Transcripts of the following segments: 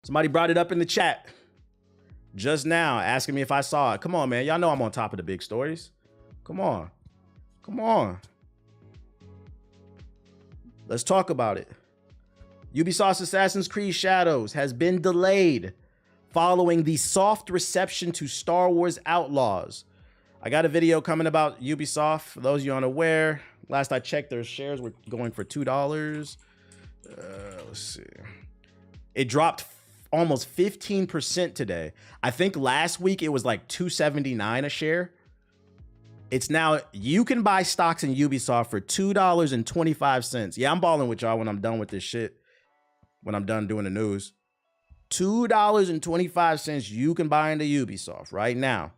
Somebody brought it up in the chat just now, asking me if I saw it. Come on, man. Y'all know I'm on top of the big stories. Come on. Come on. Let's talk about it. Ubisoft's Assassin's Creed Shadows has been delayed following the soft reception to Star Wars Outlaws. I got a video coming about Ubisoft. For those of you unaware, last I checked, their shares were going for $2. Let's see. It dropped almost 15% today. I think last week it was like $2.79 a share. It's now, you can buy stocks in Ubisoft for $2.25. Yeah, I'm balling with y'all when I'm done with this shit. When I'm done doing the news. $2.25 you can buy into Ubisoft right now.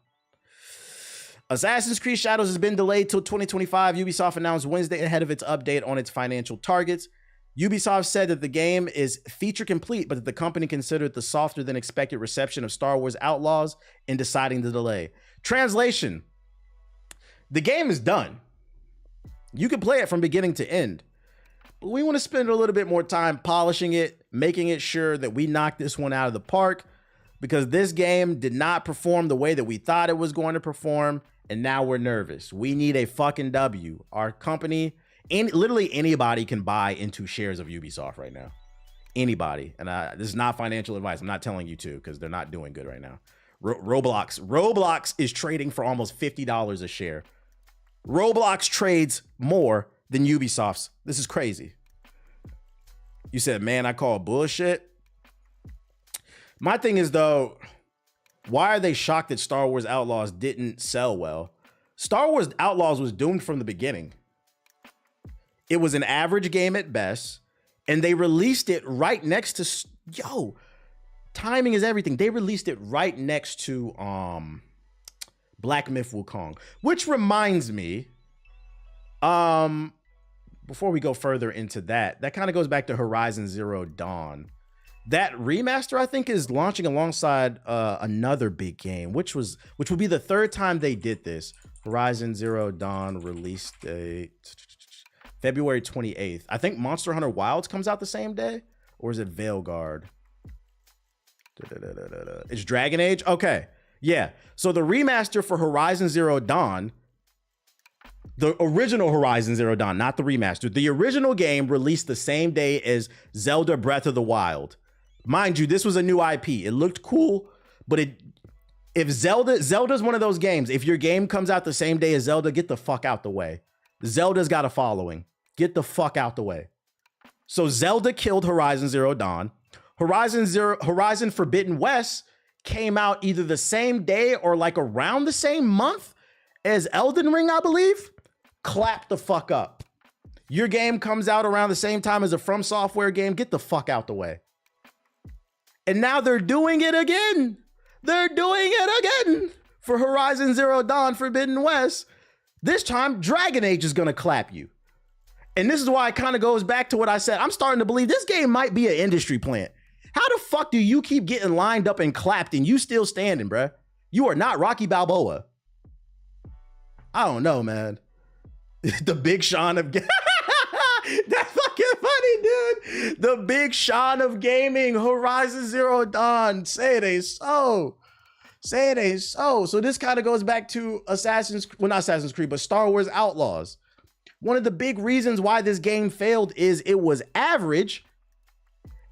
Assassin's Creed Shadows has been delayed till 2025. Ubisoft announced Wednesday ahead of its update on its financial targets. Ubisoft said that the game is feature complete, but that the company considered the softer than expected reception of Star Wars Outlaws in deciding the delay. Translation: the game is done. You can play it from beginning to end. But we want to spend a little bit more time polishing it, making it sure that we knock this one out of the park, because this game did not perform the way that we thought it was going to perform, and now we're nervous. We need a fucking W. Our company, and literally anybody can buy into shares of Ubisoft right now. Anybody. And this is not financial advice. I'm not telling you to, because they're not doing good right now. Roblox is trading for almost $50 a share. Roblox trades more than Ubisoft's. This is crazy. You said, man, I call bullshit. My thing is, though, why are they shocked that Star Wars Outlaws didn't sell well? Star Wars Outlaws was doomed from the beginning. It was an average game at best, and they released it right next to, yo, timing is everything. They released it right next to Black Myth Wukong, which reminds me, before we go further into that kind of goes back to Horizon Zero Dawn. That remaster, I think, is launching alongside another big game, which would be the third time they did this. Horizon Zero Dawn release date February 28th. I think Monster Hunter Wilds comes out the same day, or is it Veilguard? It's Dragon Age. Okay, yeah. So the remaster for Horizon Zero Dawn, the original Horizon Zero Dawn, not the remaster. The original game released the same day as Zelda Breath of the Wild. Mind you, this was a new IP. It looked cool, but if Zelda's one of those games, if your game comes out the same day as Zelda, get the fuck out the way. Zelda's got a following. Get the fuck out the way. So Zelda killed Horizon Zero Dawn. Horizon Forbidden West came out either the same day or like around the same month as Elden Ring, I believe. Clap the fuck up. Your game comes out around the same time as a From Software game. Get the fuck out the way. And now they're doing it again. They're doing it again for Horizon Zero Dawn Forbidden West. This time, Dragon Age is going to clap you. And this is why it kind of goes back to what I said. I'm starting to believe this game might be an industry plant. How the fuck do you keep getting lined up and clapped and you still standing, bruh? You are not Rocky Balboa. I don't know, man. The Big Sean of... That's fucking funny, dude. The Big Sean of gaming, Horizon Zero Dawn. Say it ain't so. Say it ain't so. So this kind of goes back to not Assassin's Creed, but Star Wars Outlaws. One of the big reasons why this game failed is it was average,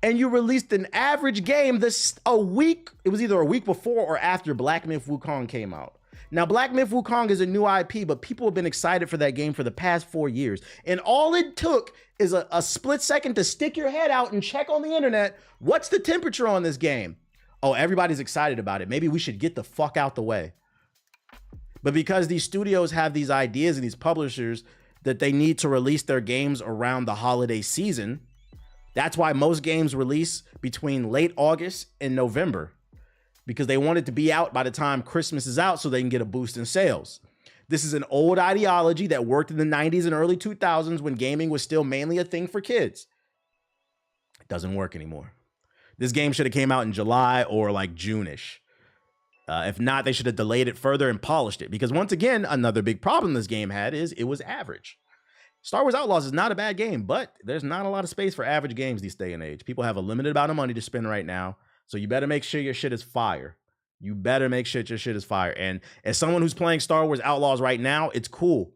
and you released an average game it was either a week before or after Black Myth Wukong came out. Now, Black Myth Wukong is a new IP, but people have been excited for that game for the past 4 years. And all it took is a split second to stick your head out and check on the internet. What's the temperature on this game? Oh, everybody's excited about it. Maybe we should get the fuck out the way. But because these studios have these ideas and these publishers that they need to release their games around the holiday season, that's why most games release between late August and November, because they want it to be out by the time Christmas is out so they can get a boost in sales. This is an old ideology that worked in the 90s and early 2000s when gaming was still mainly a thing for kids. It doesn't work anymore. This game should have came out in July or like June-ish. If not, they should have delayed it further and polished it, because once again, another big problem this game had is it was average. Star Wars Outlaws is not a bad game, but there's not a lot of space for average games these day and age. People have a limited amount of money to spend right now. So you better make sure your shit is fire. You better make sure your shit is fire. And as someone who's playing Star Wars Outlaws right now, it's cool.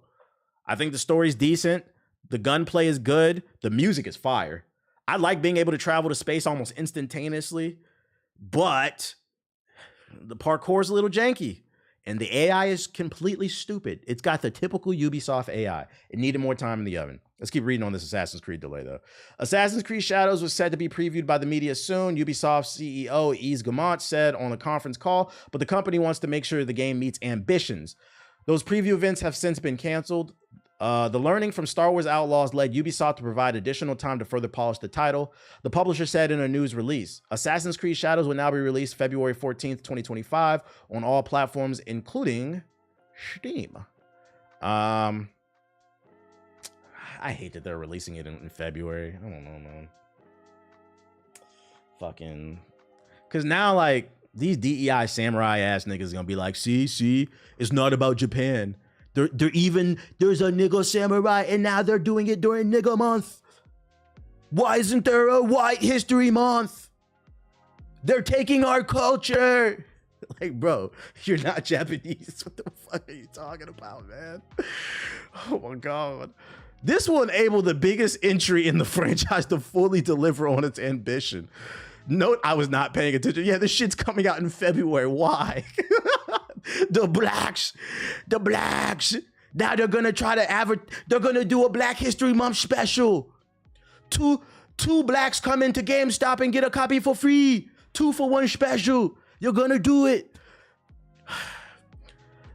I think the story's decent. The gunplay is good. The music is fire. I like being able to travel to space almost instantaneously, but the parkour's a little janky. And the AI is completely stupid. It's got the typical Ubisoft AI. It needed more time in the oven. Let's keep reading on this Assassin's Creed delay, though. Assassin's Creed Shadows was said to be previewed by the media soon. Ubisoft CEO Yves Guillemot said on a conference call, but the company wants to make sure the game meets ambitions. Those preview events have since been canceled. The learning from Star Wars Outlaws led Ubisoft to provide additional time to further polish the title. The publisher said in a news release, Assassin's Creed Shadows will now be released February 14th, 2025 on all platforms, including Steam. I hate that they're releasing it in February. I don't know, man. Fucking, because now, like, these DEI samurai ass niggas gonna be like, see, it's not about Japan. There's a nigga samurai and now they're doing it during nigga month. Why isn't there a white history month? They're taking our culture. Like, bro, you're not Japanese. What the fuck are you talking about, man? Oh my God. This will enable the biggest entry in the franchise to fully deliver on its ambition. Note, I was not paying attention. Yeah, this shit's coming out in February. Why? The blacks. Now they're gonna try to they're gonna do a Black History Month special. Two blacks come into GameStop and get a copy for free. 2 for 1 special. You're gonna do it.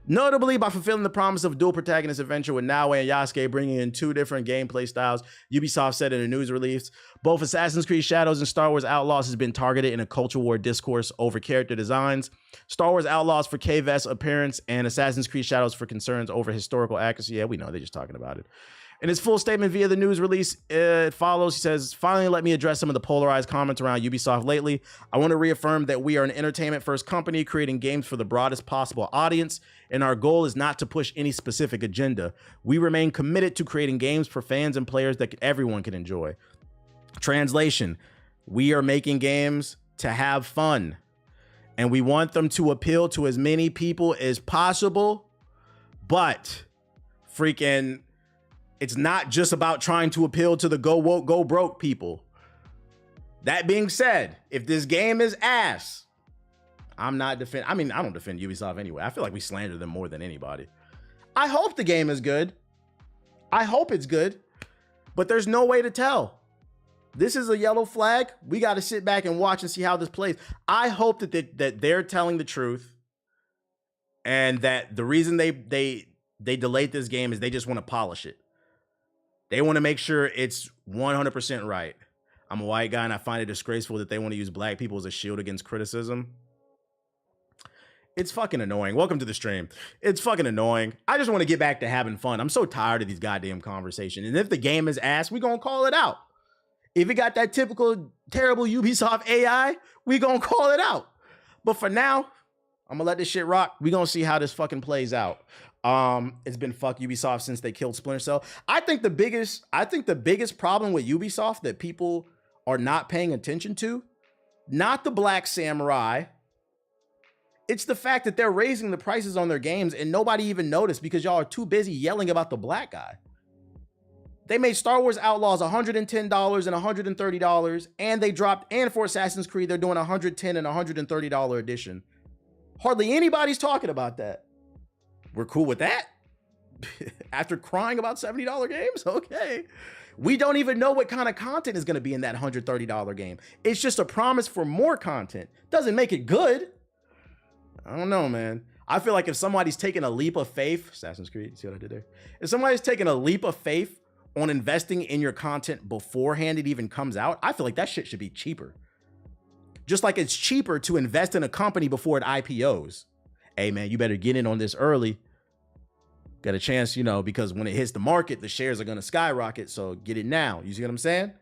Notably, by fulfilling the promise of a dual protagonist adventure with Naoe and Yasuke bringing in 2 different gameplay styles, Ubisoft said in a news release, both Assassin's Creed Shadows and Star Wars Outlaws has been targeted in a culture war discourse over character designs. Star Wars Outlaws for K-Vest appearance and Assassin's Creed Shadows for concerns over historical accuracy. Yeah, we know, they're just talking about it. In his full statement via the news release, it follows. He says, finally, let me address some of the polarized comments around Ubisoft lately. I want to reaffirm that we are an entertainment-first company creating games for the broadest possible audience, and our goal is not to push any specific agenda. We remain committed to creating games for fans and players that everyone can enjoy. Translation, we are making games to have fun, and we want them to appeal to as many people as possible, but freaking... it's not just about trying to appeal to the go woke, go broke people. That being said, if this game is ass, I'm not defend. I mean, I don't defend Ubisoft anyway. I feel like we slander them more than anybody. I hope the game is good. I hope it's good, but there's no way to tell. This is a yellow flag. We got to sit back and watch and see how this plays. I hope that they're telling the truth, and that the reason they delayed this game is they just want to polish it. They want to make sure it's 100% right. I'm a white guy and I find it disgraceful that they want to use black people as a shield against criticism. It's fucking annoying. Welcome to the stream. It's fucking annoying. I just want to get back to having fun. I'm so tired of these goddamn conversations. And if the game is ass, we gonna call it out. If it got that typical terrible Ubisoft AI, we gonna call it out. But for now, I'm gonna let this shit rock. We gonna see how this fucking plays out. It's been fuck Ubisoft since they killed Splinter Cell. I think the biggest problem with Ubisoft that people are not paying attention to, not the Black Samurai, it's the fact that they're raising the prices on their games and nobody even noticed because y'all are too busy yelling about the black guy. They made Star Wars Outlaws $110 and $130, and they dropped, and for Assassin's Creed, they're doing $110 and $130 edition. Hardly anybody's talking about that. We're cool with that. After crying about $70 games? Okay. We don't even know what kind of content is going to be in that $130 game. It's just a promise for more content. Doesn't make it good. I don't know, man. I feel like if somebody's taking a leap of faith, Assassin's Creed, see what I did there? If somebody's taking a leap of faith on investing in your content beforehand it even comes out, I feel like that shit should be cheaper. Just like it's cheaper to invest in a company before it IPOs. Hey, man, you better get in on this early. Got a chance, you know, because when it hits the market, the shares are going to skyrocket. So get it now. You see what I'm saying?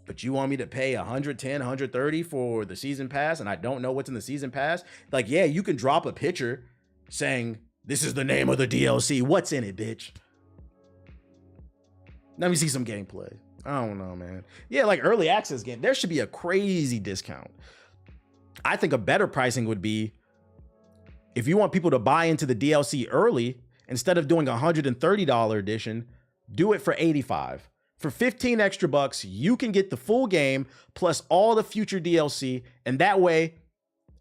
But you want me to pay $110, $130 for the season pass, and I don't know what's in the season pass? Like, yeah, you can drop a picture saying, this is the name of the DLC. What's in it, bitch? Let me see some gameplay. I don't know, man. Yeah, like early access game, there should be a crazy discount. I think a better pricing would be if you want people to buy into the DLC early, instead of doing a $130 edition, do it for $85. For 15 extra bucks, you can get the full game plus all the future DLC, and that way,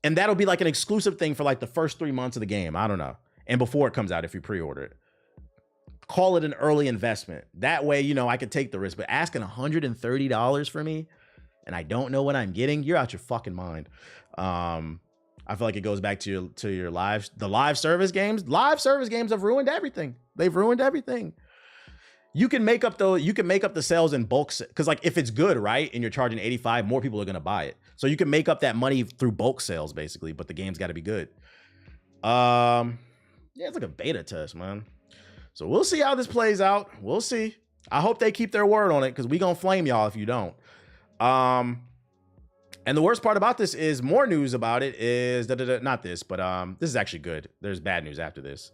and that'll be like an exclusive thing for like the first 3 months of the game. I don't know. And before it comes out, if you pre-order it. Call it an early investment. That way, you know, I could take the risk. But asking $130 for me, and I don't know what I'm getting, you're out your fucking mind. I feel like it goes back to your live service games. Live service games have ruined everything. They've ruined everything. You can make up the sales in bulk, because like if it's good, right, and you're charging $85, more people are gonna buy it. So you can make up that money through bulk sales, basically. But the game's got to be good. Yeah, it's like a beta test, man. So we'll see how this plays out. We'll see. I hope they keep their word on it, because we gonna flame y'all if you don't. And the worst part about this is more news about it is not this, but this is actually good. There's bad news after this.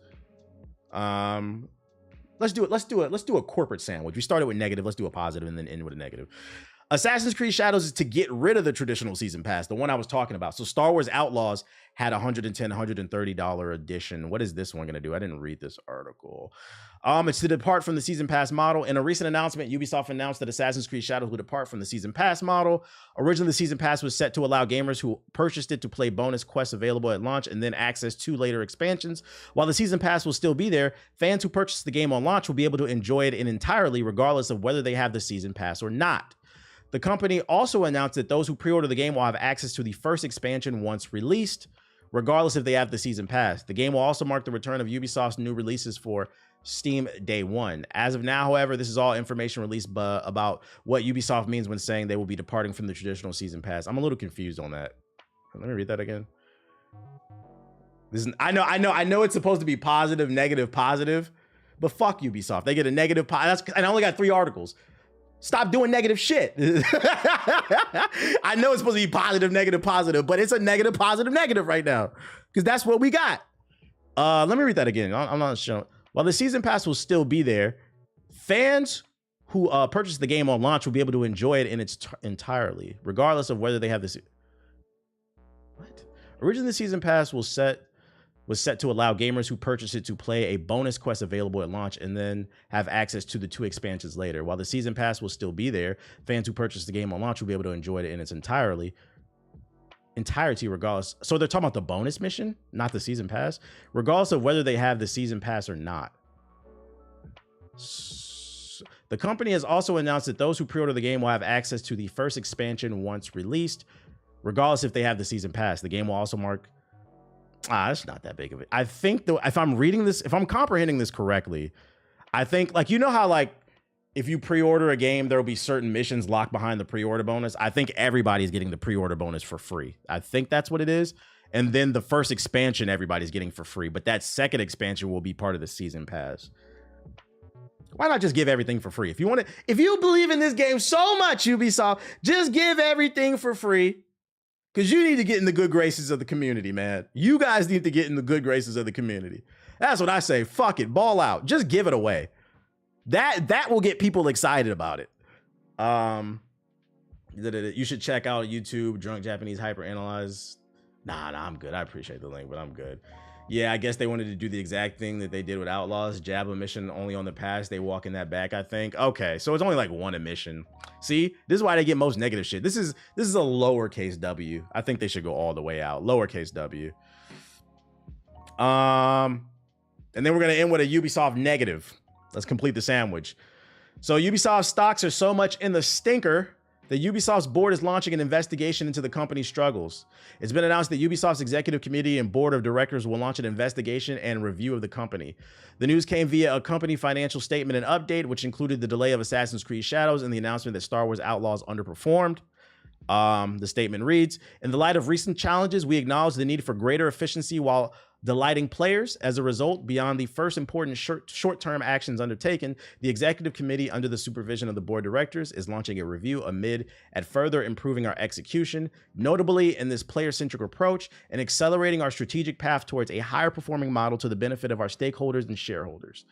Let's do a corporate sandwich. We started with negative. Let's do a positive and then end with a negative. Assassin's Creed Shadows is to get rid of the traditional season pass, the one I was talking about. So Star Wars Outlaws had $110, $130 edition. What is this one going to do? I didn't read this article. It's to depart from the season pass model. In a recent announcement, Ubisoft announced that Assassin's Creed Shadows would depart from the season pass model. Originally, the season pass was set to allow gamers who purchased it to play bonus quests available at launch and then access to later expansions. While the season pass will still be there, fans who purchased the game on launch will be able to enjoy it entirely, regardless of whether they have the season pass or not. The company also announced that those who pre-order the game will have access to the first expansion once released, regardless if they have the season pass. The game will also mark the return of Ubisoft's new releases for Steam Day 1. As of now, however, this is all information released about what Ubisoft means when saying they will be departing from the traditional season pass. I'm a little confused on that. Let me read that again. I know it's supposed to be positive, negative, positive, but fuck Ubisoft. They get a negative. And I only got 3 articles. Stop doing negative shit. I know it's supposed to be positive, negative, positive, but it's a negative, positive, negative right now, because that's what we got. Let me read that again. I'm not sure. While the season pass will still be there, fans who purchase the game on launch will be able to enjoy it in its entirely, regardless of whether they have this. What? Originally, the season pass was set to allow gamers who purchase it to play a bonus quest available at launch and then have access to the 2 expansions later. While the season pass will still be there, fans who purchase the game on launch will be able to enjoy it in its entirety regardless. So they're talking about the bonus mission, not the season pass, regardless of whether they have the season pass or not. The company has also announced that those who pre-order the game will have access to the first expansion once released, regardless if they have the season pass. The game will also mark... that's not that big of it. I think though, if I'm comprehending this correctly, I think, like, you know how like if you pre-order a game, there will be certain missions locked behind the pre-order bonus. I think everybody's getting the pre-order bonus for free. I think that's what it is. And then the first expansion, everybody's getting for free, but that second expansion will be part of the season pass. Why not just give everything for free? If you believe in this game so much, Ubisoft, just give everything for free. Because you need to get in the good graces of the community, man. You guys need to get in the good graces of the community. That's what I say. Fuck it. Ball out. Just give it away. That will get people excited about it. You should check out YouTube, Drunk Japanese Hyperanalyze. Nah, I'm good. I appreciate the link, but I'm good. Yeah, I guess they wanted to do the exact thing that they did with Outlaws. Jab a mission only on the pass. They walk in that back, I think. Okay, so it's only like 1 emission. See, this is why they get most negative shit. This is a lowercase W. I think they should go all the way out. Lowercase W. And then we're gonna end with a Ubisoft negative. Let's complete the sandwich. So Ubisoft stocks are so much in the stinker that Ubisoft's board is launching an investigation into the company's struggles. It's been announced that Ubisoft's executive committee and board of directors will launch an investigation and review of the company. The news came via a company financial statement and update, which included the delay of Assassin's Creed Shadows and the announcement that Star Wars Outlaws underperformed. The statement reads, in the light of recent challenges, we acknowledge the need for greater efficiency while delighting players. As a result, beyond the first important short-term actions undertaken, the executive committee, under the supervision of the board of directors, is launching a review amid at further improving our execution, notably in this player-centric approach and accelerating our strategic path towards a higher performing model to the benefit of our stakeholders and shareholders.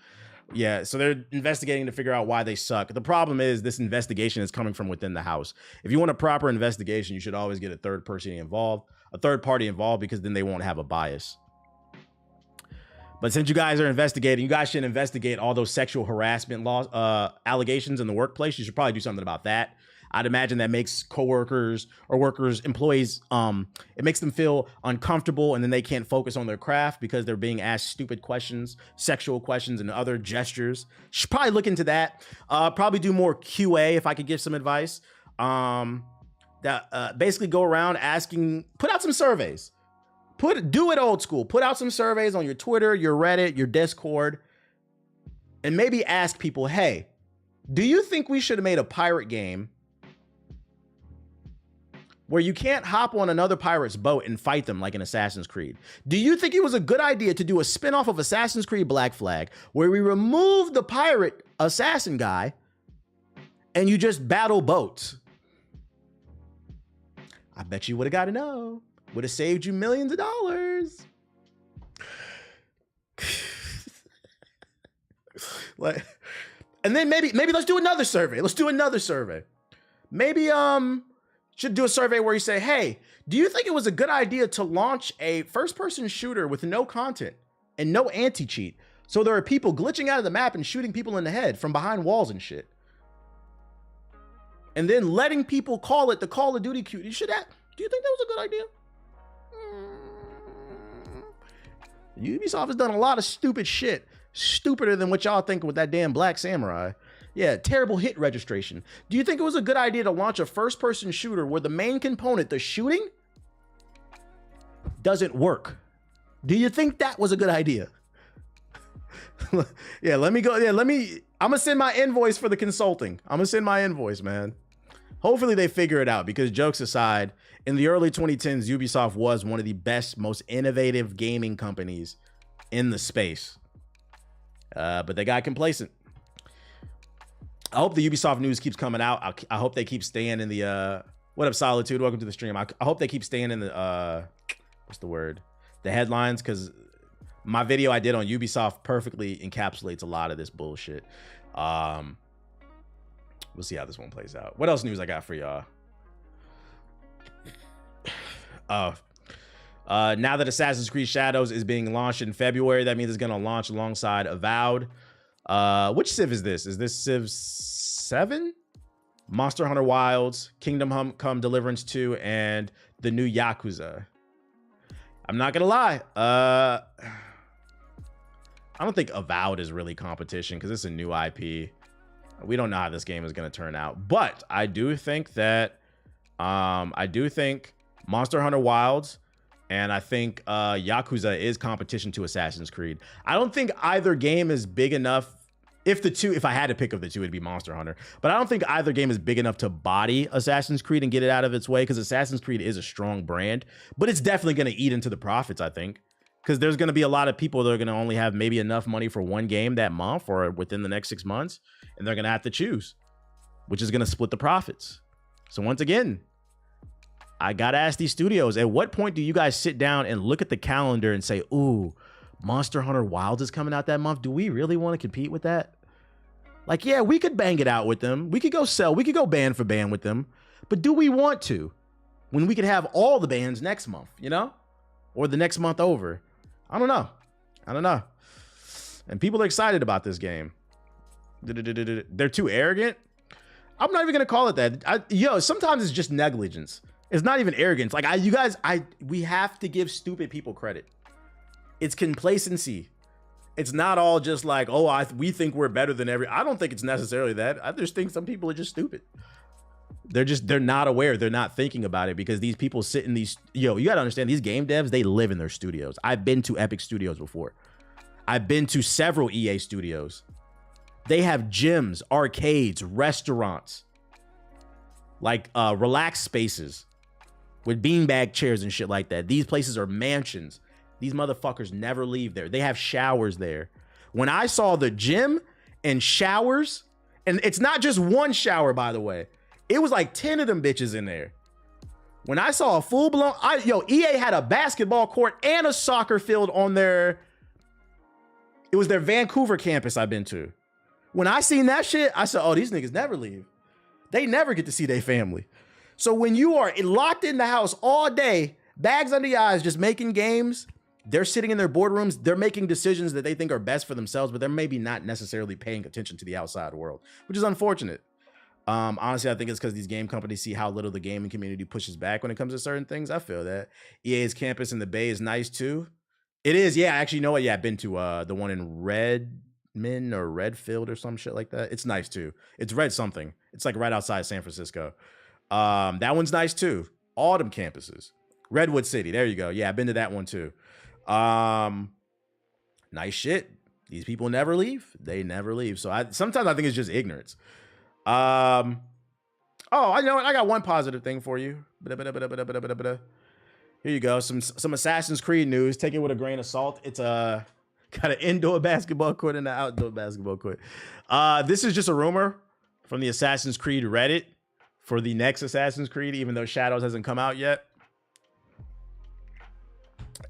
Yeah, so they're investigating to figure out why they suck. The problem is this investigation is coming from within the house. If you want a proper investigation, you should always get a third party involved, because then they won't have a bias. But since you guys are investigating, you guys should investigate all those sexual harassment allegations in the workplace. You should probably do something about that. I'd imagine that makes coworkers or employees, it makes them feel uncomfortable, and then they can't focus on their craft because they're being asked stupid questions, sexual questions, and other gestures. Should probably look into that. Probably do more QA if I could give some advice. Basically go around asking, put out some surveys. Do it old school. Put out some surveys on your Twitter, your Reddit, your Discord, and maybe ask people, hey, do you think we should have made a pirate game where you can't hop on another pirate's boat and fight them like in Assassin's Creed? Do you think it was a good idea to do a spinoff of Assassin's Creed Black Flag where we remove the pirate assassin guy and you just battle boats? I bet you would have got to know. Would have saved you millions of dollars. And then maybe let's do another survey. Maybe should do a survey where you say, hey, do you think it was a good idea to launch a first-person shooter with no content and no anti-cheat? So there are people glitching out of the map and shooting people in the head from behind walls and shit. And then letting people call it the Call of Duty queue. Do you think that was a good idea? Ubisoft has done a lot of stupid shit. Stupider than what y'all think with that damn Black Samurai. Yeah, terrible hit registration. Do you think it was a good idea to launch a first-person shooter where the main component, the shooting, doesn't work? Do you think that was a good idea? Yeah, let me go. Yeah, I'm gonna send my invoice for the consulting. I'm gonna send my invoice, man. Hopefully they figure it out, because jokes aside, in the early 2010s, Ubisoft was one of the best, most innovative gaming companies in the space. But they got complacent. I hope the Ubisoft news keeps coming out. I hope they keep staying in the, what up, Solitude? Welcome to the stream. I hope they keep staying in the, what's the word? The headlines, because my video I did on Ubisoft perfectly encapsulates a lot of this bullshit. We'll see how this one plays out. What else news I got for y'all? Now that Assassin's Creed Shadows is being launched in February, that means it's going to launch alongside Avowed. Which Civ is this? Is this Civ 7? Monster Hunter Wilds, Kingdom Come Deliverance 2, and the new Yakuza. I'm not going to lie. I don't think Avowed is really competition because it's a new IP. We don't know how this game is going to turn out. But I do think that Monster Hunter Wilds and I think Yakuza is competition to Assassin's Creed. I don't think either game is big enough. If I had to pick of the two, it'd be Monster Hunter. But I don't think either game is big enough to body Assassin's Creed and get it out of its way, because Assassin's Creed is a strong brand. But it's definitely going to eat into the profits, I think. Because there's going to be a lot of people that are going to only have maybe enough money for one game that month or within the next 6 months. And they're going to have to choose, which is going to split the profits. So once again, I got to ask these studios, at what point do you guys sit down and look at the calendar and say, ooh, Monster Hunter Wilds is coming out that month? Do we really want to compete with that? Like, yeah, we could bang it out with them. We could go band for band with them. But do we want to? When we could have all the bands next month, you know? Or the next month over. I don't know. And people are excited about this game. They're too arrogant. I'm not even going to call it that. Sometimes it's just negligence. It's not even arrogance. Like, we have to give stupid people credit. It's complacency. It's not all just like, we think we're better than I don't think it's necessarily that. I just think some people are just stupid. They're not aware. They're not thinking about it, because these people sit in these, you got to understand, these game devs, they live in their studios. I've been to Epic Studios before. I've been to several EA studios. They have gyms, arcades, restaurants, like relaxed spaces with beanbag chairs and shit like that. These places are mansions. These motherfuckers never leave there. They have showers there. When I saw the gym and showers, and it's not just one shower, by the way. It was like 10 of them bitches in there. When I saw a full-blown, EA had a basketball court and a soccer field on their It was their Vancouver campus I've been to. When I seen that shit, I said, oh, these niggas never leave. They never get to see their family. So when you are locked in the house all day, bags under your eyes, just making games, they're sitting in their boardrooms, they're making decisions that they think are best for themselves, but they're maybe not necessarily paying attention to the outside world, which is unfortunate. Honestly, I think it's because these game companies see how little the gaming community pushes back when it comes to certain things. I feel that. EA's campus in the Bay is nice too. It is, yeah. Actually, you know what? Yeah, I've been to the one in Redmond or Redfield or some shit like that. It's nice too. It's Red something. It's like right outside San Francisco. That one's nice too. All them campuses. Redwood City. There you go. Yeah, I've been to that one too. Nice shit. These people never leave. They never leave. So sometimes I think it's just ignorance. Oh, I know what. I got one positive thing for you. Here you go. Some Assassin's Creed news. Take it with a grain of salt. It's got an indoor basketball court and an outdoor basketball court. This is just a rumor from the Assassin's Creed Reddit for the next Assassin's Creed, even though Shadows hasn't come out yet.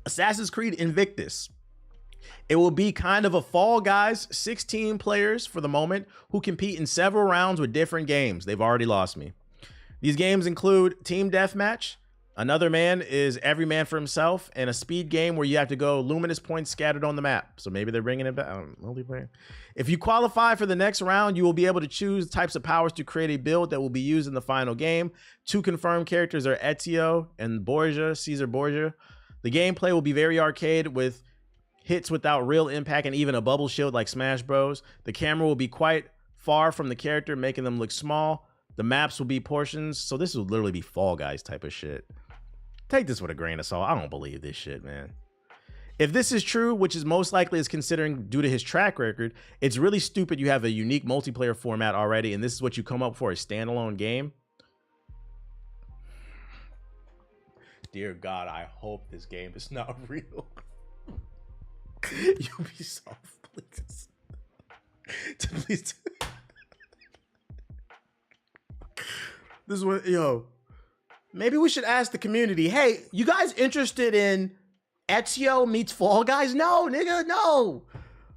Assassin's Creed Invictus. It will be kind of a Fall Guys, 16 players for the moment who compete in several rounds with different games. They've already lost me. These games include Team Deathmatch, Another Man is Every Man for Himself, and a speed game where you have to go luminous points scattered on the map. So maybe they're bringing it back. Multiplayer. If you qualify for the next round, you will be able to choose types of powers to create a build that will be used in the final game. 2 confirmed characters are Ezio and Borgia, Caesar Borgia. The gameplay will be very arcade with hits without real impact and even a bubble shield like Smash Bros. The camera will be quite far from the character, making them look small. The maps will be portions. So this will literally be Fall Guys type of shit. Take this with a grain of salt. I don't believe this shit, man. If this is true, which is most likely is considering due to his track record, it's really stupid you have a unique multiplayer format already, and this is what you come up for, a standalone game. Dear God, I hope this game is not real. Ubisoft, please. Please. This is what, yo. Maybe we should ask the community, hey, you guys interested in Ezio meets Fall Guys? No, nigga, no.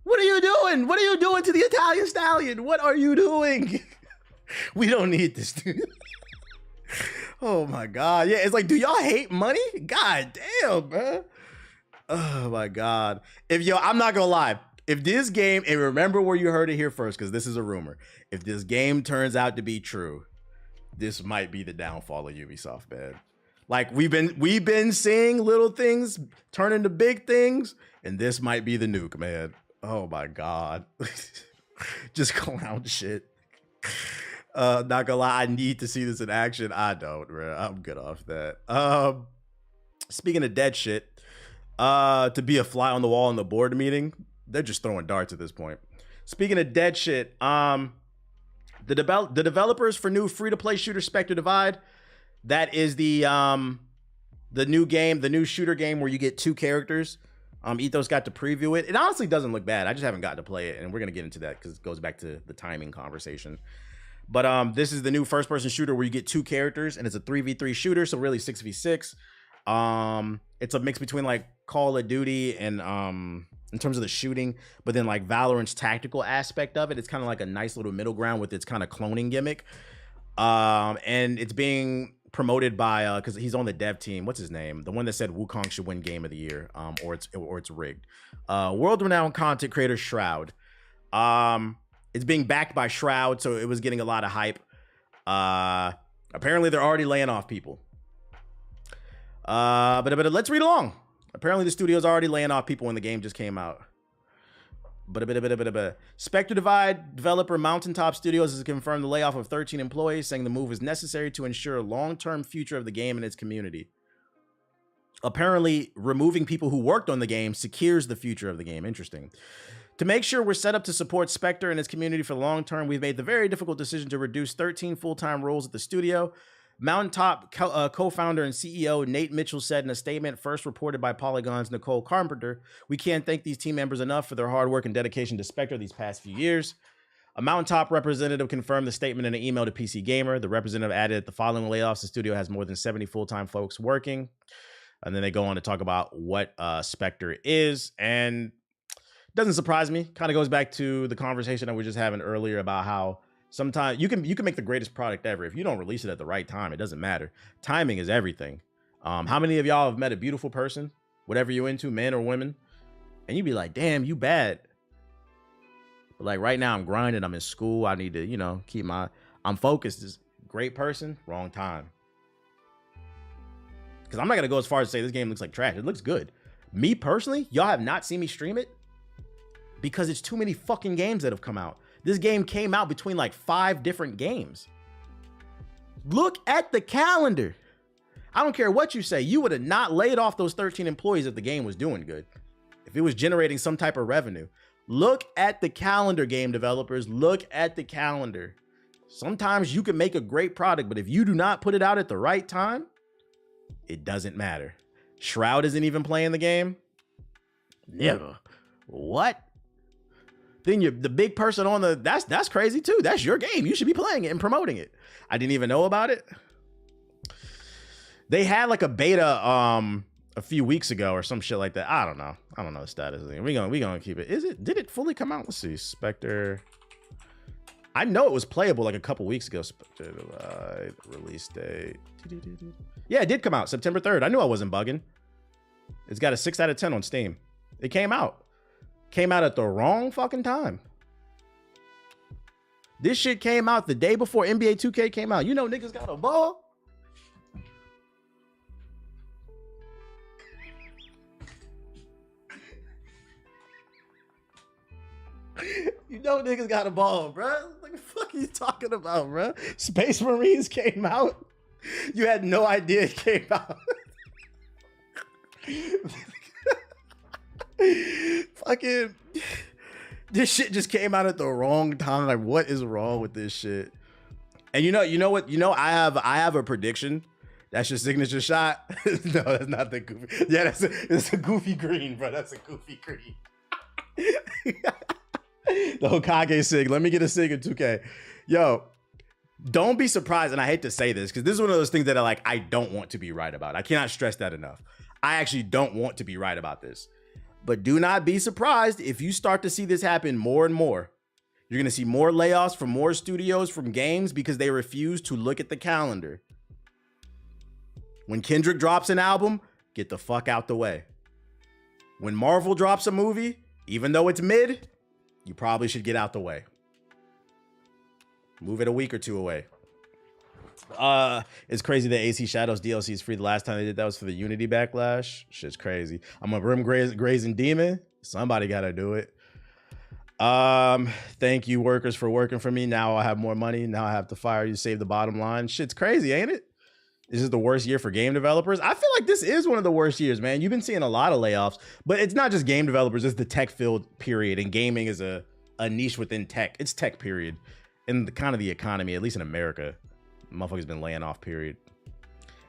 What are you doing? What are you doing to the Italian Stallion? What are you doing? We don't need this, dude. Oh my God. Yeah, it's like, do y'all hate money? God damn, man. Oh my God. I'm not gonna lie. If this game, and remember where you heard it here first, because this is a rumor. If this game turns out to be true, this might be the downfall of Ubisoft, man. Like we've been seeing little things turn into big things, and this might be the nuke, man. Oh my God. Just clown shit. Not gonna lie, I need to see this in action. I don't, bro. I'm good off that. Speaking of dead shit, to be a fly on the wall in the board meeting, they're just throwing darts at this point. Speaking of dead shit, the developers for new free-to-play shooter Spectre Divide, that is the new game, the new shooter game where you get 2 characters. Ethos got to preview it. It honestly doesn't look bad. I just haven't gotten to play it, and we're gonna get into that because it goes back to the timing conversation. But this is the new first-person shooter where you get 2 characters, and it's a 3v3 shooter, so really 6v6. It's a mix between like Call of Duty and in terms of the shooting, but then like Valorant's tactical aspect of it. It's kind of like a nice little middle ground with its kind of cloning gimmick. And it's being promoted by because he's on the dev team. What's his name? The one that said Wukong should win Game of the Year, or it's rigged. World-renowned content creator Shroud. It's being backed by Shroud, so it was getting a lot of hype. Apparently, they're already laying off people. But let's read along. Apparently, the studio's already laying off people when the game just came out. Spectre Divide developer Mountaintop Studios has confirmed the layoff of 13 employees, saying the move is necessary to ensure a long-term future of the game and its community. Apparently, removing people who worked on the game secures the future of the game. Interesting. To make sure we're set up to support Spectre and its community for the long term, we've made the very difficult decision to reduce 13 full-time roles at the studio. Mountaintop co-founder and CEO Nate Mitchell said in a statement first reported by Polygon's Nicole Carpenter, "We can't thank these team members enough for their hard work and dedication to Spectre these past few years." A Mountaintop representative confirmed the statement in an email to PC Gamer. The representative added that the following layoffs, the studio has more than 70 full-time folks working. And then they go on to talk about what Spectre is. And Doesn't surprise me. Kind of goes back to the conversation that we were just having earlier about how sometimes you can make the greatest product ever. If you don't release it at the right time, it doesn't matter. Timing is everything. How many of y'all have met a beautiful person, whatever you're into, men or women, and you'd be like, damn, you bad. But like right now I'm grinding, I'm in school, I need to, you know, I'm focused. This great person, wrong time. Because I'm not gonna go as far as to say this game looks like trash. It looks good. Me personally, y'all have not seen me stream it because it's too many fucking games that have come out. This game came out between like 5 different games. Look at the calendar. I don't care what you say. You would have not laid off those 13 employees if the game was doing good. If it was generating some type of revenue. Look at the calendar, game developers. Look at the calendar. Sometimes you can make a great product, but if you do not put it out at the right time, it doesn't matter. Shroud isn't even playing the game. Never. What? Then you're the big person on the, that's crazy too. That's your game. You should be playing it and promoting it. I didn't even know about it. They had like a beta a few weeks ago or some shit like that. I don't know. I don't know the status of it. We gonna keep it. Did it fully come out? Let's see. Spectre. I know it was playable like a couple weeks ago. Spectre Divide, release date. Yeah, it did come out September 3rd. I knew I wasn't bugging. It's got a 6 out of 10 on Steam. It came out. Came out at the wrong fucking time. This shit came out the day before NBA 2K came out. You know niggas got a ball. You know niggas got a ball, bro. What the fuck are you talking about, bro? Space Marines came out. You had no idea it came out. Fucking this shit just came out at the wrong time. Like, what is wrong with this shit? And you know what? I have a prediction. That's your signature shot. No, that's not the goofy. Yeah, it's a goofy green, bro. That's a goofy green. The Hokage sig. Let me get a sig in 2K. Yo, don't be surprised. And I hate to say this because this is one of those things that I don't want to be right about. I cannot stress that enough. I actually don't want to be right about this. But do not be surprised if you start to see this happen more and more. You're going to see more layoffs from more studios, from games, because they refuse to look at the calendar. When Kendrick drops an album, get the fuck out the way. When Marvel drops a movie, even though it's mid, you probably should get out the way. Move it a week or 2 away. It's crazy that AC Shadows DLC is free. The last time they did that was for the Unity backlash. Shit's crazy. I'm a rim grazing demon. Somebody gotta do it. Thank you workers for working for me. Now I have more money. Now I have to fire you, save the bottom line. Shit's crazy, ain't it? This is the worst year for game developers. I feel like this is one of the worst years, man. You've been seeing a lot of layoffs, but it's not just game developers. It's the tech field, period. And gaming is a niche within tech. It's tech, period. In the kind of the economy, at least in America, motherfuckers been laying off, period.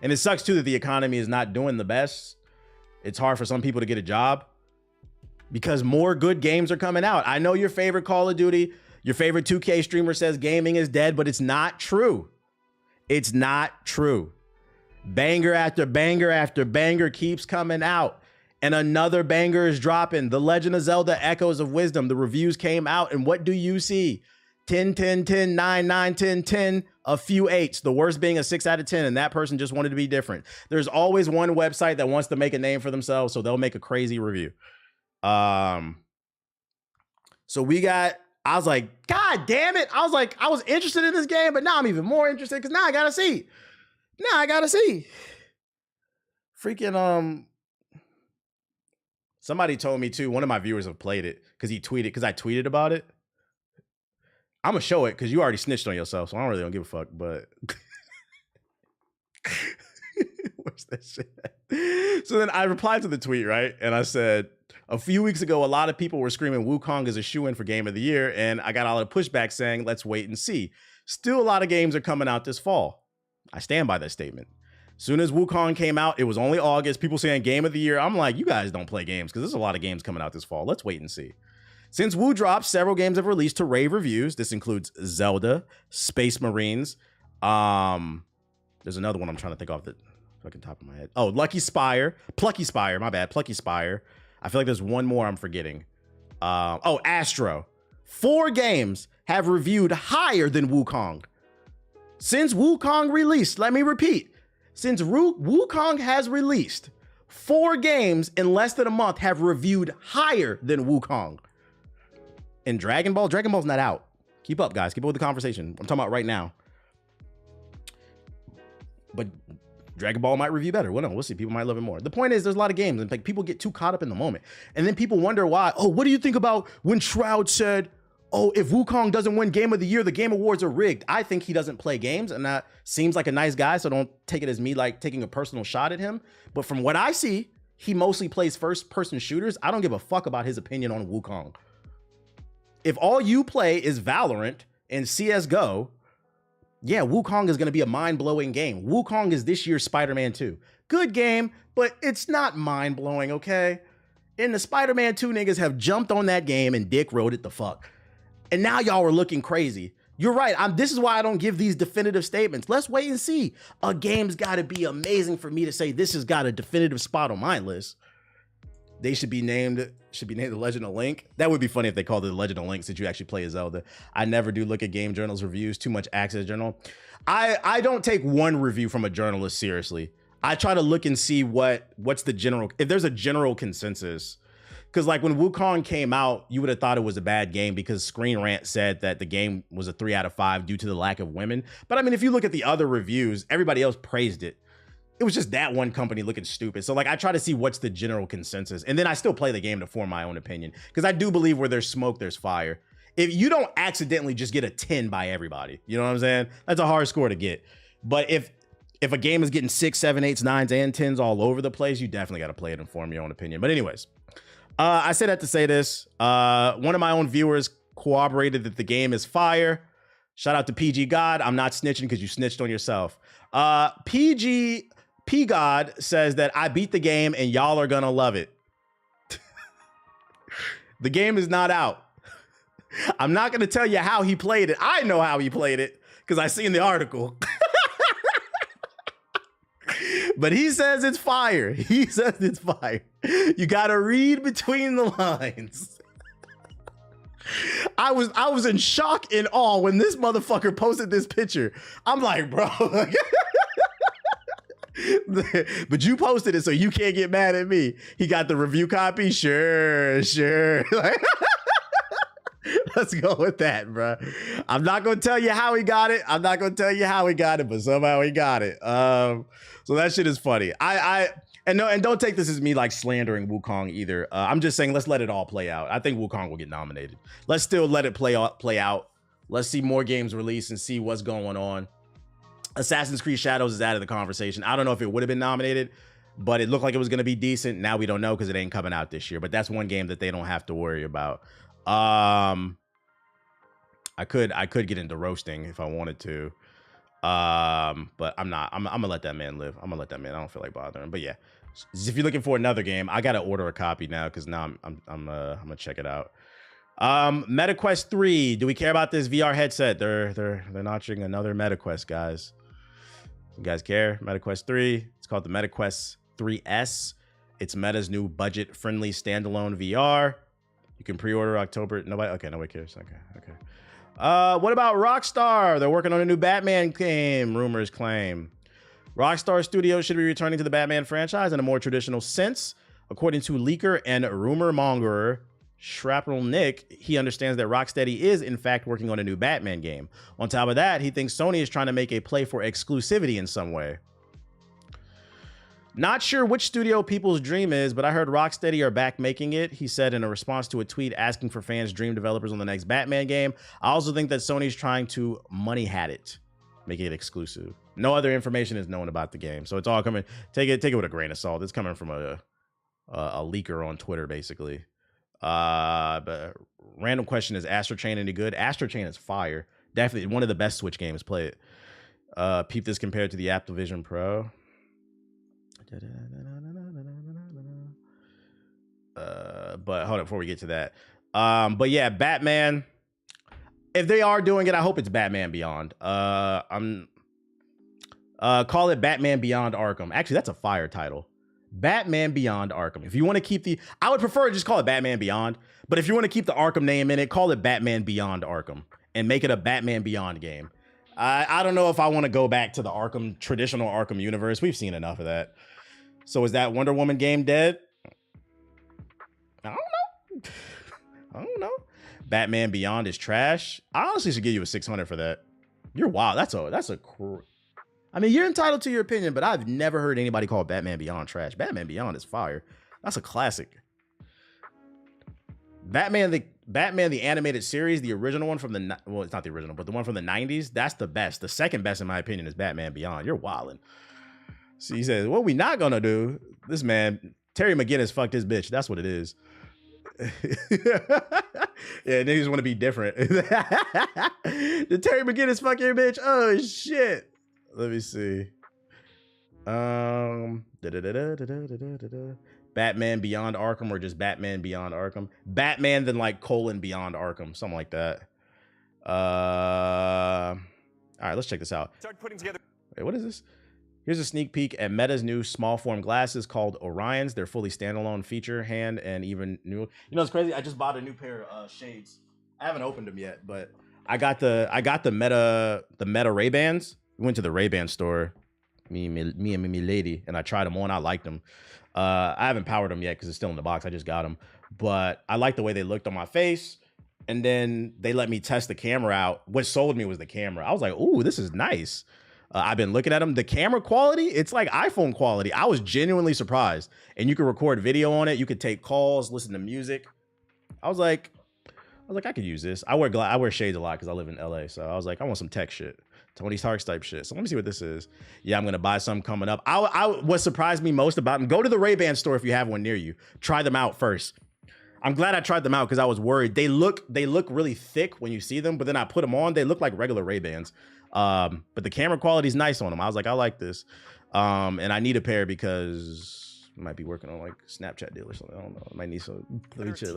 And it sucks too that the economy is not doing the best. It's hard for some people to get a job because more good games are coming out. I know your favorite Call of Duty, your favorite 2K streamer says gaming is dead, but it's not true. It's not true. Banger after banger after banger keeps coming out. And another banger is dropping. The Legend of Zelda Echoes of Wisdom. The reviews came out, and what do you see? 10, 10, 10, 9, 9, 10, 10, a few 8s, the worst being a 6 out of 10, and that person just wanted to be different. There's always one website that wants to make a name for themselves, so they'll make a crazy review. So we got, I was like, God damn it. I was like, I was interested in this game, but now I'm even more interested because now I gotta see. Freaking, somebody told me too, one of my viewers have played it because I tweeted about it. I'm gonna show it because you already snitched on yourself, so I don't give a fuck, but where's that shit at? So then I replied to the tweet, right? And I said, a few weeks ago, a lot of people were screaming Wukong is a shoo-in for Game of the Year, and I got a lot of pushback saying, let's wait and see. Still, a lot of games are coming out this fall. I stand by that statement. Soon as Wukong came out, it was only August. People saying Game of the Year. I'm like, you guys don't play games because there's a lot of games coming out this fall. Let's wait and see. Since Wu dropped, several games have released to rave reviews. This includes Zelda, Space Marines. There's another one I'm trying to think off the fucking top of my head. Oh, Plucky Spire, my bad, Plucky Spire. I feel like there's one more I'm forgetting. Oh, Astro. 4 games have reviewed higher than Wukong. Since Wukong released, let me repeat. Since Wukong has released, 4 games in less than a month have reviewed higher than Wukong. And Dragon Ball's not out. Keep up, guys. Keep up with the conversation. I'm talking about right now. But Dragon Ball might review better. Well, no, we'll see. People might love it more. The point is, there's a lot of games, and like people get too caught up in the moment, and then people wonder why. Oh, what do you think about when Shroud said, "Oh, if Wukong doesn't win Game of the Year, the Game Awards are rigged"? I think he doesn't play games, and that seems like a nice guy. So don't take it as me like taking a personal shot at him. But from what I see, he mostly plays first-person shooters. I don't give a fuck about his opinion on Wukong. If all you play is Valorant and CS:GO. Yeah, Wukong is going to be a mind-blowing game. Wukong is this year's Spider-Man 2. Good game, but it's not mind-blowing, okay? And the Spider-Man 2 niggas have jumped on that game and dick rode it the fuck. And now y'all are looking crazy. You're right. This is why I don't give these definitive statements. Let's wait and see. A game's got to be amazing for me to say this has got a definitive spot on my list. They should be named The Legend of Link. That would be funny if they called it The Legend of Link since you actually play as Zelda. I never do look at game journals reviews, too much access journal. I don't take one review from a journalist seriously. I try to look and see what's the general, if there's a general consensus. Because like when Wukong came out, you would have thought it was a bad game because Screen Rant said that the game was a 3 out of 5 due to the lack of women. But I mean, if you look at the other reviews, everybody else praised it. It was just that one company looking stupid. So like I try to see what's the general consensus. And then I still play the game to form my own opinion. Because I do believe where there's smoke, there's fire. If you don't accidentally just get a 10 by everybody, you know what I'm saying? That's a hard score to get. But if a game is getting 6, 7, 8s, 9s, and 10s all over the place, you definitely got to play it and form your own opinion. But anyways, I said that to say this. One of my own viewers corroborated that the game is fire. Shout out to PG God. I'm not snitching because you snitched on yourself. P God says that I beat the game and y'all are gonna love it. The game is not out. I'm not gonna tell you how he played it. I know how he played it because I seen the article. But he says it's fire. He says it's fire. You gotta read between the lines. I was in shock and awe when this motherfucker posted this picture. I'm like, bro. But you posted it, so you can't get mad at me. He got the review copy? Sure. Let's go with that, bro. I'm not going to tell you how he got it. But somehow he got it. So that shit is funny. And don't take this as me like slandering Wukong either. I'm just saying let's let it all play out. I think Wukong will get nominated. Let's still let it play out. Let's see more games release and see what's going on. Assassin's Creed Shadows is out of the conversation. I don't know if it would have been nominated, but it looked like it was going to be decent. Now we don't know because it ain't coming out this year. But that's one game that they don't have to worry about. I could get into roasting if I wanted to. But I'm not. I'm gonna let that man live. I don't feel like bothering. But yeah, if you're looking for another game, I gotta order a copy now because now I'm gonna check it out. MetaQuest 3. Do we care about this VR headset? They're notching another MetaQuest, guys. You guys care? MetaQuest 3. It's called the MetaQuest 3S. It's Meta's new budget-friendly standalone VR. You can pre-order October. Nobody cares. Okay. What about Rockstar? They're working on a new Batman game, rumors claim. Rockstar Studios should be returning to the Batman franchise in a more traditional sense. According to leaker and rumor mongerer Shrapnel Nick, he understands that Rocksteady is in fact working on a new Batman game. On top of that, he thinks Sony is trying to make a play for exclusivity in some way. Not sure which studio people's dream is, but I heard Rocksteady are back making it, he said in a response to a tweet asking for fans' dream developers on the next Batman game. I also think that Sony's trying to money hat it, making it exclusive. No other information is known about the game, so it's all coming. Take it with a grain of salt. It's coming from a leaker on Twitter, basically. But random question: is Astro Chain any good? Astro Chain is fire. Definitely one of the best Switch games. Play it. Peep this compared to the Apple Vision Pro. But hold up before we get to that. But yeah, Batman. If they are doing it, I hope it's Batman Beyond. Call it Batman Beyond Arkham. Actually, that's a fire title. Batman Beyond Arkham. If you want to keep the, I would prefer to just call it Batman Beyond. But if you want to keep the Arkham name in it, call it Batman Beyond Arkham and make it a Batman Beyond game. I don't know if I want to go back to the Arkham, traditional Arkham universe. We've seen enough of that. So is that Wonder Woman game dead? I don't know. I don't know. Batman Beyond is trash. I honestly should give you a 600 for that. You're wild. I mean, you're entitled to your opinion, but I've never heard anybody call Batman Beyond trash. Batman Beyond is fire. That's a classic. Batman the animated series, the original one from the, well, it's not the original, but the one from the 90s, that's the best. The second best, in my opinion, is Batman Beyond. You're wildin'. So he says, what we not gonna do, this man, Terry McGinnis fucked his bitch. That's what it is. Yeah, niggas want to be different. Did Terry McGinnis fuck your bitch? Oh, shit. Let me see. Batman Beyond Arkham, or just Batman Beyond Arkham? Batman then like Beyond Arkham, something like that. All right, let's check this out. Start putting together. Wait, what is this? Here's a sneak peek at Meta's new small form glasses called Orions. They're fully standalone feature, hand, and even new. You know, it's crazy. I just bought a new pair of shades. I haven't opened them yet, but I got the Meta Ray-Bans. We went to the Ray-Ban store, me and me lady, and I tried them on. I liked them. I haven't powered them yet because it's still in the box. I just got them, but I like the way they looked on my face. And then they let me test the camera out. What sold me was the camera. I was like, ooh, this is nice. I've been looking at them. The camera quality, it's like iPhone quality. I was genuinely surprised. And you can record video on it. You could take calls, listen to music. I was like, I could use this. I wear shades a lot because I live in LA. So I was like, I want some tech shit. Tony Stark's type shit. So let me see what this is. Yeah, I'm going to buy some coming up. What surprised me most about them, go to the Ray-Ban store if you have one near you. Try them out first. I'm glad I tried them out because I was worried. They look really thick when you see them, but then I put them on. They look like regular Ray-Bans. But the camera quality is nice on them. I was like, I like this. And I need a pair because I might be working on like Snapchat deal or something. I don't know. I might need some. Let me chill.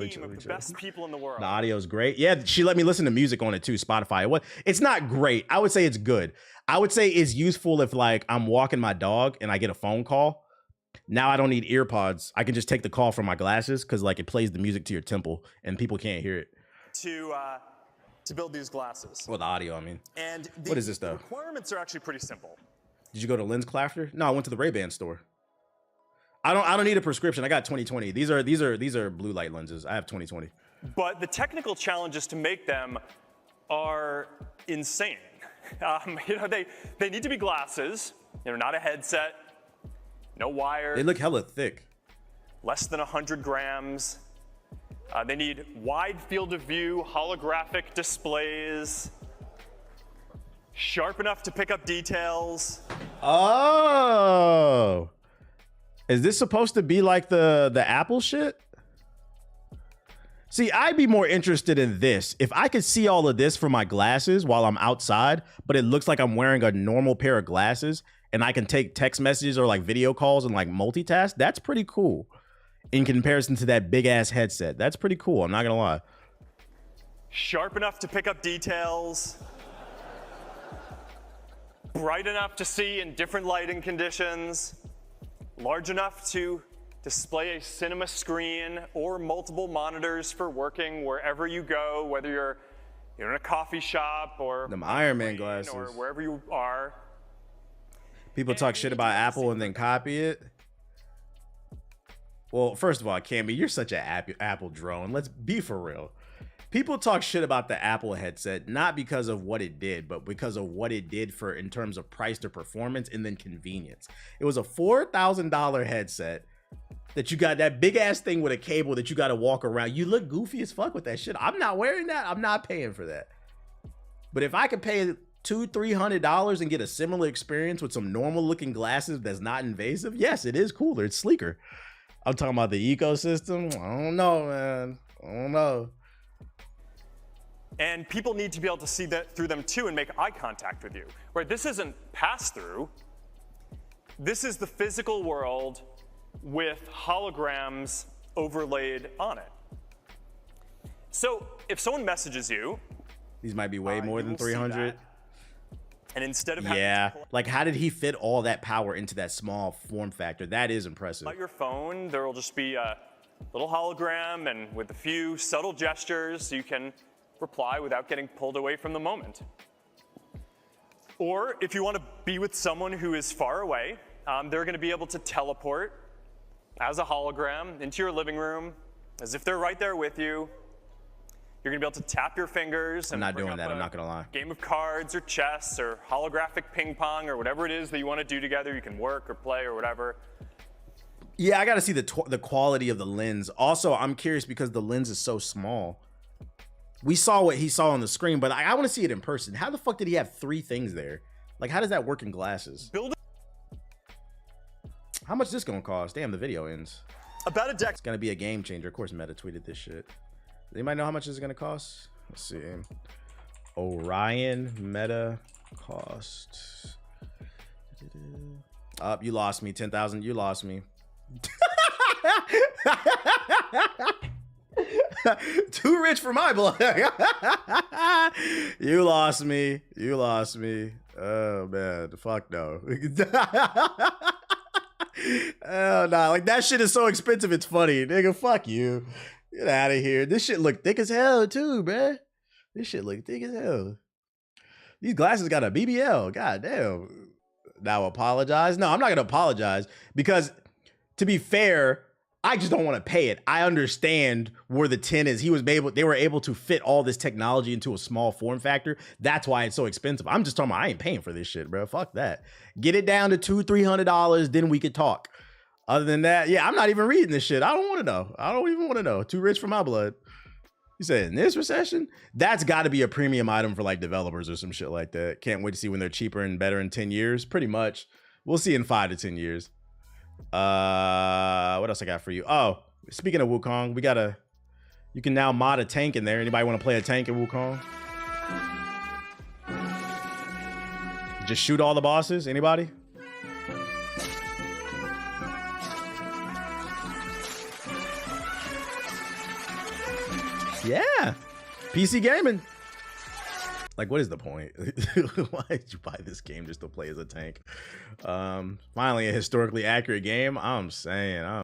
Best people in the world. The audio's great. Yeah, she let me listen to music on it too. Spotify. It's not great. I would say it's good. I would say it's useful if like I'm walking my dog and I get a phone call. Now I don't need ear pods. I can just take the call from my glasses because like it plays the music to your temple and people can't hear it. To build these glasses. Well, the audio, I mean. And what is this though? The requirements are actually pretty simple. Did you go to Lens Crafter? No, I went to the Ray-Ban store. I don't need a prescription. I got 20/20. These are blue light lenses. I have 20/20. But the technical challenges to make them are insane. They need to be glasses. They're not a headset. No wire. They look hella thick. Less than 100 grams. They need wide field of view, holographic displays, sharp enough to pick up details. Oh, is this supposed to be like the Apple shit? See, I'd be more interested in this. If I could see all of this from my glasses while I'm outside, but it looks like I'm wearing a normal pair of glasses and I can take text messages or like video calls and like multitask, that's pretty cool. In comparison to that big ass headset. That's pretty cool, I'm not gonna lie. Sharp enough to pick up details. Bright enough to see in different lighting conditions. Large enough to display a cinema screen or multiple monitors for working wherever you go, whether you're in a coffee shop or them Iron Man glasses or wherever you are. People talk shit about Apple and then copy it. Well, first of all, Cammy, you're such an Apple drone. Let's be for real. People talk shit about the Apple headset, not because of what it did, but because of what it did for in terms of price to performance and then convenience. It was a $4,000 headset that you got, that big ass thing with a cable that you got to walk around. You look goofy as fuck with that shit. I'm not wearing that. I'm not paying for that. But if I could pay $200-300 and get a similar experience with some normal looking glasses that's not invasive, yes, it is cooler. It's sleeker. I'm talking about the ecosystem. I don't know, man. I don't know. And people need to be able to see that through them too and make eye contact with you. Right? This isn't pass-through. This is the physical world with holograms overlaid on it. So if someone messages you, these might be way more than 300. And instead of having Yeah, to pull like how did he fit all that power into that small form factor? That is impressive. out your phone, there will just be a little hologram, and with a few subtle gestures, you can reply without getting pulled away from the moment. Or if you want to be with someone who is far away, they're going to be able to teleport as a hologram into your living room, as if they're right there with you. You're going to be able to tap your fingers. I'm not doing that, I'm not going to lie. Game of cards or chess or holographic ping pong or whatever it is that you want to do together. You can work or play or whatever. Yeah, I got to see the quality of the lens. Also, I'm curious because the lens is so small. We saw what he saw on the screen, but I want to see it in person. How the fuck did he have 3 things there? Like, how does that work in glasses? How much is this going to cost? Damn, the video ends. About a decade. It's going to be a game changer. Of course, Meta tweeted this shit. Does anybody know how much this is going to cost? Let's see. Orion Meta cost. Up, you lost me. 10,000. You lost me. Too rich for my blood. You lost me. You lost me. Oh man, fuck no. Oh nah, like that shit is so expensive. It's funny, nigga. Fuck you. Get out of here. This shit look thick as hell too, bruh. This shit look thick as hell. These glasses got a BBL. God damn. Now apologize. No, I'm not gonna apologize because, to be fair, I just don't want to pay it. I understand where the 10 is. They were able to fit all this technology into a small form factor. That's why it's so expensive. I'm just talking about I ain't paying for this shit, bro. Fuck that. Get it down to $200-$300, then we could talk. Other than that, yeah, I'm not even reading this shit. I don't want to know. I don't even want to know. Too rich for my blood. You said in this recession? That's got to be a premium item for like developers or some shit like that. Can't wait to see when they're cheaper and better in 10 years. Pretty much. We'll see in 5 to 10 years. What else I got for you? Oh, speaking of Wukong, you can now mod a tank in there. Anybody want to play a tank in Wukong? Just shoot all the bosses? Anybody? Yeah. PC gaming. Like, what is the point? Why did you buy this game just to play as a tank? Finally, a historically accurate game. I'm saying.